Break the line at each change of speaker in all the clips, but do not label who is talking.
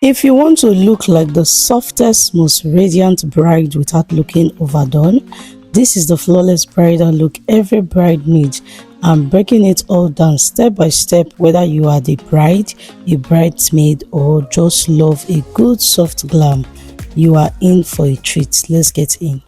If you want to look like the softest, most radiant bride without looking overdone, this is the flawless bridal look every bride needs. I'm breaking it all down step by step, whether you are the bride, a bridesmaid, or just love a good soft glam. You are in for a treat. Let's get in.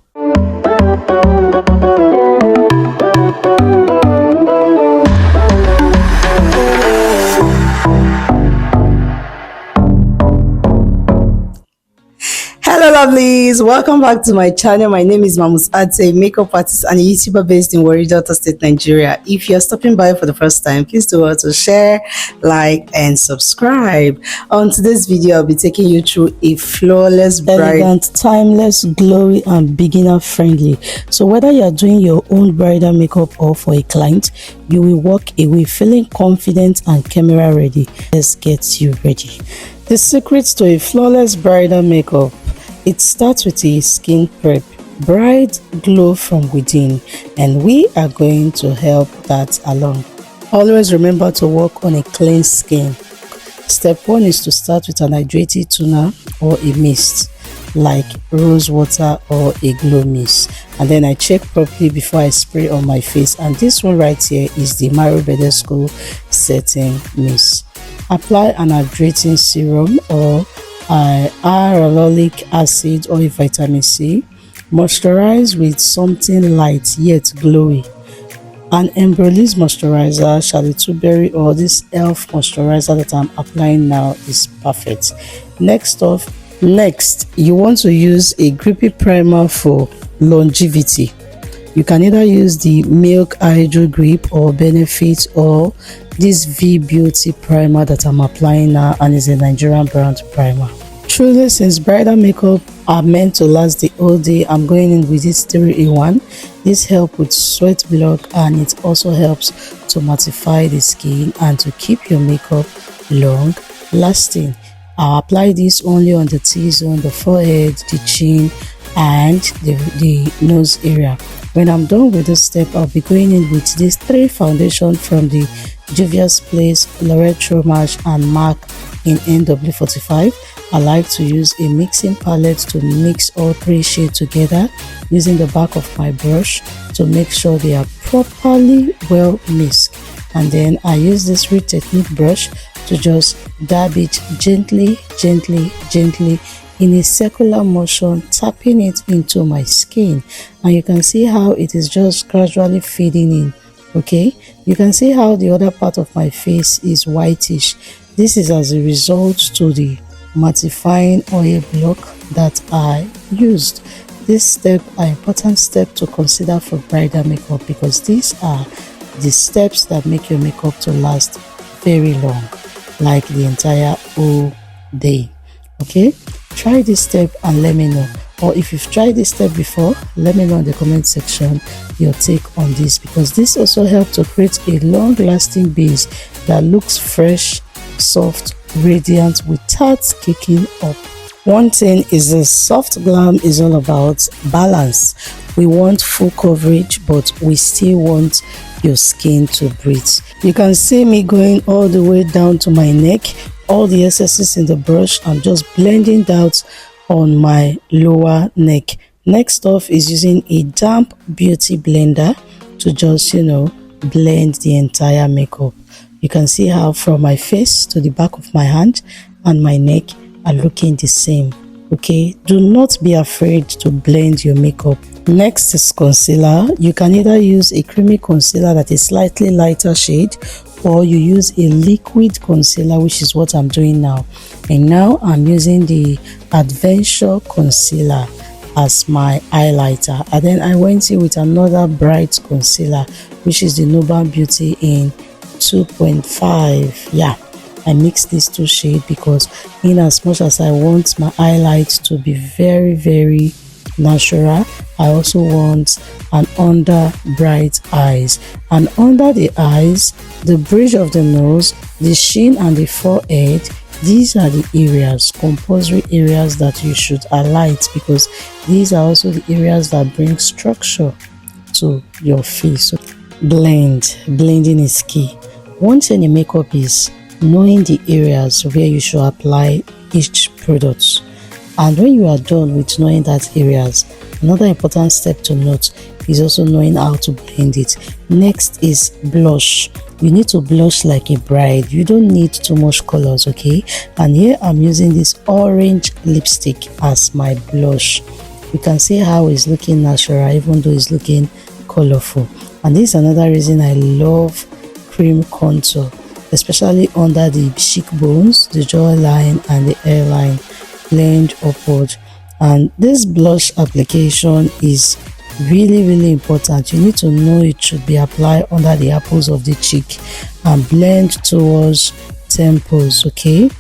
Hello lovelies, welcome back to my channel. My name is Mamus Ate, makeup artist and a YouTuber based in Warri, Delta State, Nigeria. If you're stopping by for the first time, please do well to share, like and subscribe. On today's video, I'll be taking you through a flawless, elegant, timeless, glowy and beginner friendly. So whether you're doing your own bridal makeup or for a client, you will walk away feeling confident and camera ready. Let's get you ready. The secrets to a flawless bridal makeup. It starts with a skin prep, bright glow from within, and we are going to help that along. Always remember to work on a clean skin. Step 1 is to start with an hydrated toner or a mist like rose water or a glow mist, and then I check properly before I spray on my face. And this one right here is the Bridal setting mist. Apply an hydrating serum or hyaluronic acid or a vitamin C. Moisturize with something light yet glowy. An Embryolisse moisturizer, Charlotte Berry, or this e.l.f. moisturizer that I'm applying now is perfect. Next, you want to use a grippy primer for longevity. You can either use the Milk Hydro Grip or Benefit, or this V Beauty primer that I'm applying now, and is a Nigerian brand primer. Truly, since bridal makeup are meant to last the whole day, I'm going in with this 3-in-1. This helps with sweat block, and it also helps to mattify the skin and to keep your makeup long lasting. I'll apply this only on the T-zone, the forehead, the chin and the nose area. When I'm done with this step, I'll be going in with these 3 foundations from the Juvia's Place, L'Oreal True and MAC in NW45. I like to use a mixing palette to mix all 3 shades together using the back of my brush to make sure they are properly well mixed. And then I use this Real Technique brush to just dab it gently in a circular motion, tapping it into my skin, and you can see how it is just gradually fading in. Okay, you can see how the other part of my face is whitish. This is as a result to the mattifying oil block that I used. This step are important step to consider for bridal makeup, because these are the steps that make your makeup to last very long, like the entire whole day. Okay, try this step and let me know, or if you've tried this step before, let me know in the comment section your take on this, because this also helps to create a long lasting base that looks fresh, soft, radiant without kicking up. One thing is the soft glam is all about balance. We want full coverage, but we still want your skin to breathe. You can see me going all the way down to my neck. All the excesses in the brush, I'm just blending out on my lower neck. Next off is using a damp beauty blender to just blend the entire makeup. You can see how from my face to the back of my hand and my neck are looking the same. Okay, do not be afraid to blend your makeup. Next is concealer. You can either use a creamy concealer that is slightly lighter shade, or you use a liquid concealer, which is what I'm doing now. And now I'm using the Adventure concealer as my highlighter, and then I went in with another bright concealer, which is the Noble Beauty in 2.5. Yeah, I mixed these 2 shades because in as much as I want my highlight to be very natural, I also want an under bright eyes, and under the eyes, the bridge of the nose, the chin and the forehead, these are the areas, compulsory areas that you should highlight, because these are also the areas that bring structure to your face. So blending is key. One thing in makeup is knowing the areas where you should apply each products. And when you are done with knowing that areas, another important step to note is also knowing how to blend it. Next is blush. You need to blush like a bride. You don't need too much colors, okay? And here I'm using this orange lipstick as my blush. You can see how it's looking natural even though it's looking colorful. And this is another reason I love cream contour, especially under the cheekbones, the jawline and the hairline. Blend upward. And this blush application is really important. You need to know it should be applied under the apples of the cheek and blend towards temples, okay?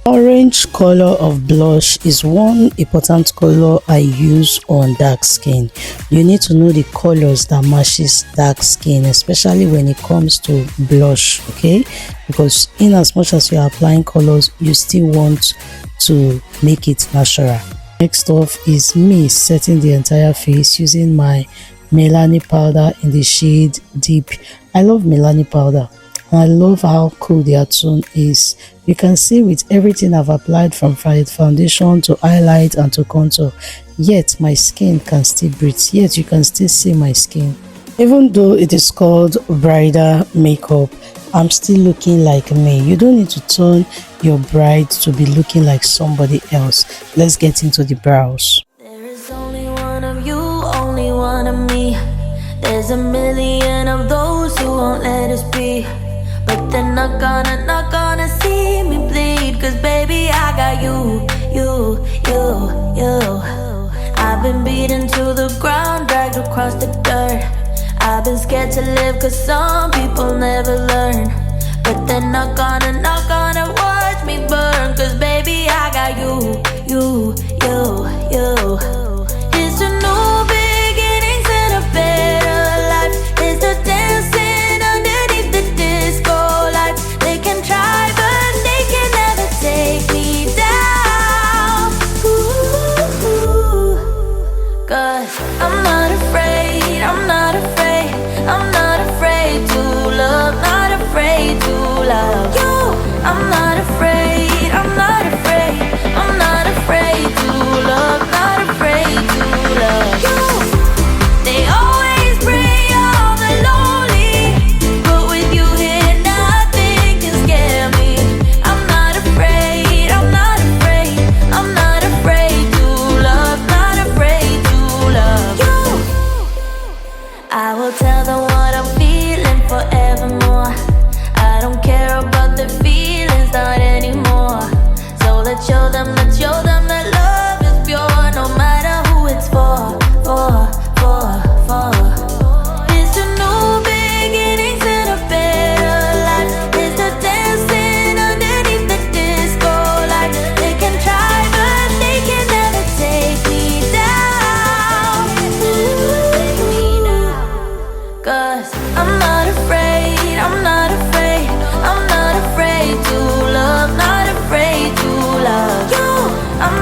Orange color of blush is one important color I use on dark skin. You need to know the colors that matches dark skin, especially when it comes to blush, okay? Because in as much as you are applying colors, you still want to make it natural. Next off is me setting the entire face using my Melanie powder in the shade Deep. I love Melanie powder. I love how cool their tone is. You can see with everything I've applied from foundation to highlight and to contour, yet my skin can still breathe, yet you can still see my skin. Even though it is called bridal makeup, I'm still looking like me. You don't need to turn your bride to be looking like somebody else. Let's get into the brows.
There is only one of you, only one of me. There's a million of those who won't let us be. But they're not gonna see me bleed. Cause baby, I got you. I've been beaten to the ground, dragged across the dirt. I've been scared to live cause some people never learn. But they're not gonna watch me burn. Cause baby, I got you. It's a new beginnings and a better life. It's the dancing underneath the disco light. They can try but they can never take me down. Cause I'm not afraid, I'm not afraid. I'm not afraid to love, not afraid to love you. I'm not afraid, I'm not afraid. I'm not afraid to love, not afraid to love you. They always bring all the lonely, but with you here nothing can scare me. I'm not afraid, I'm not afraid. I'm not afraid to love, not afraid to love you. I will tell them what I'm feeling forevermore. I don't care about the feelings, not anymore. So let's show them that love is pure, no matter who it's for. It's a new beginnings and a better life. It's the dancing underneath the disco light. They can try but they can never take me down. Cause I'm not afraid, I'm not afraid. I'm not afraid to love, not afraid to love you. I'm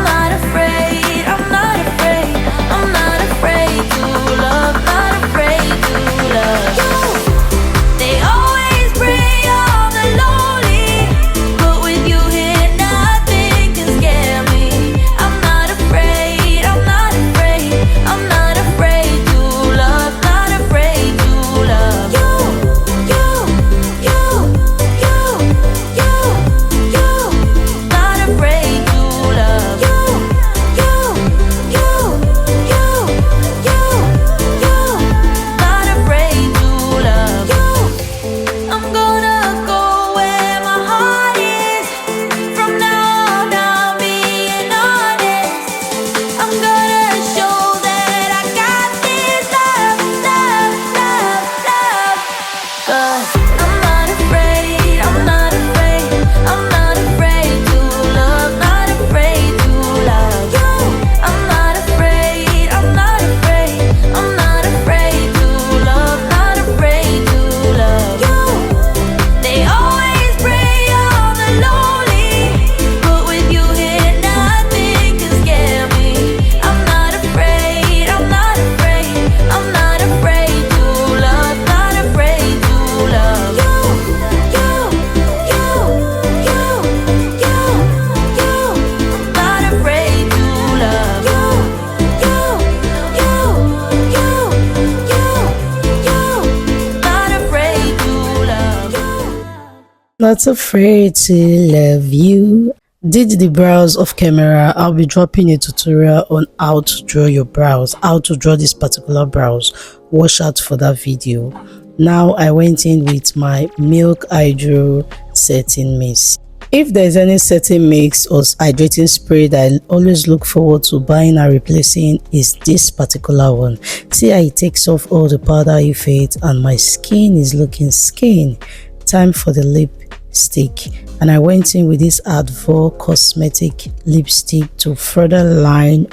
Not afraid to love you. Did the brows off camera. I'll be dropping a tutorial on how to draw your brows, how to draw this particular brows. Watch out for that video. Now I went in with my Milk Hydro setting mist. If there's any setting mix or hydrating spray that I always look forward to buying and replacing, is this particular one. See how it takes off all the powder effect and my skin is looking skin. Time for the lipstick, and I went in with this Advo cosmetic lipstick to further line.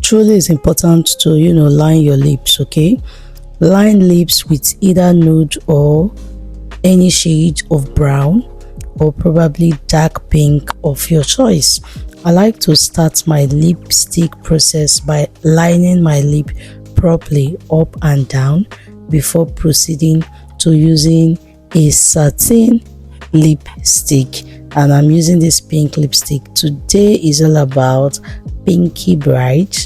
Truly is important to line your lips. Okay, line lips with either nude or any shade of brown, or probably dark pink of your choice. I like to start my lipstick process by lining my lip properly up and down before proceeding to using a satin lipstick. And I'm using this pink lipstick. Today is all about Pinky Bride.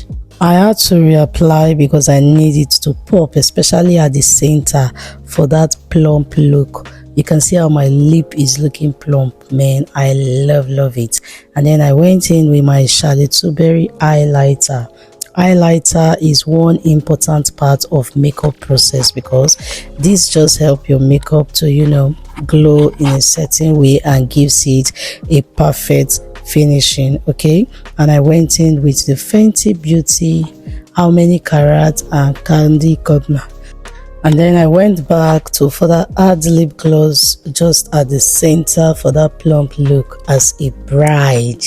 I had to reapply because I need it to pop, especially at the center, for that plump look. You can see how my lip is looking plump, man. I love it. And then I went in with my Charlotte Tilbury highlighter. Highlighter is one important part of makeup process because this just help your makeup to glow in a certain way and gives it a perfect finishing. Okay, and I went in with the Fenty Beauty How Many Carat and Candy Cotton. And then I went back to further add lip gloss just at the center for that plump look as a bride.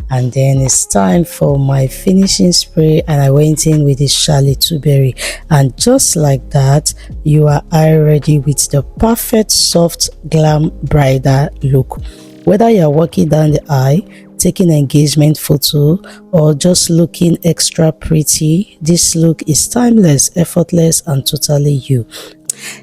And then it's time for my finishing spray, and I went in with the Charlotte Tilbury. And just like that, you are eye ready with the perfect soft glam bridal look. Whether you're walking down the aisle, taking an engagement photo, or just looking extra pretty, this look is timeless, effortless, and totally you.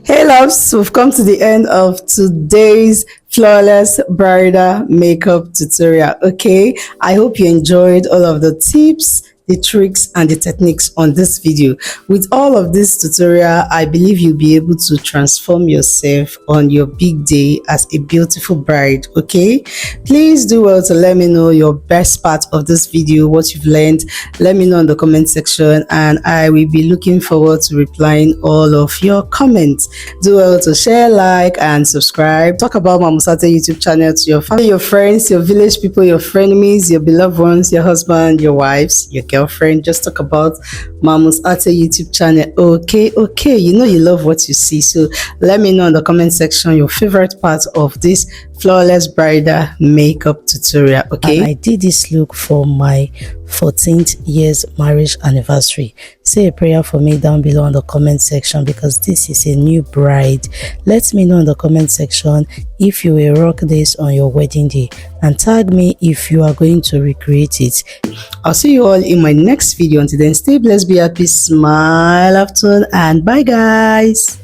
Hey loves, we've come to the end of today's flawless bridal makeup tutorial. Okay, I hope you enjoyed all of the tips, the tricks, and the techniques on this video. With all of this tutorial, I believe you'll be able to transform yourself on your big day as a beautiful bride. Okay, please do well to let me know your best part of this video, what you've learned. Let me know in the comment section, and I will be looking forward to replying all of your comments. Do well to share, like, and subscribe. Talk about Mamus Atey YouTube channel to your family, your friends, your village people, your frenemies, your beloved ones, your husband, your wives, your girlfriend. Just talk about Mamus Atey YouTube channel. Okay, you love what you see, so let me know in the comment section your favorite part of this flawless bridal makeup tutorial. Okay, and I did this look for my 14th year's marriage anniversary. Say a prayer for me down below in the comment section, because this is a new bride. Let me know in the comment section if you will rock this on your wedding day, and tag me if you are going to recreate it. I'll see you all in my next video. Until then, stay blessed, be happy, smile often, and bye guys.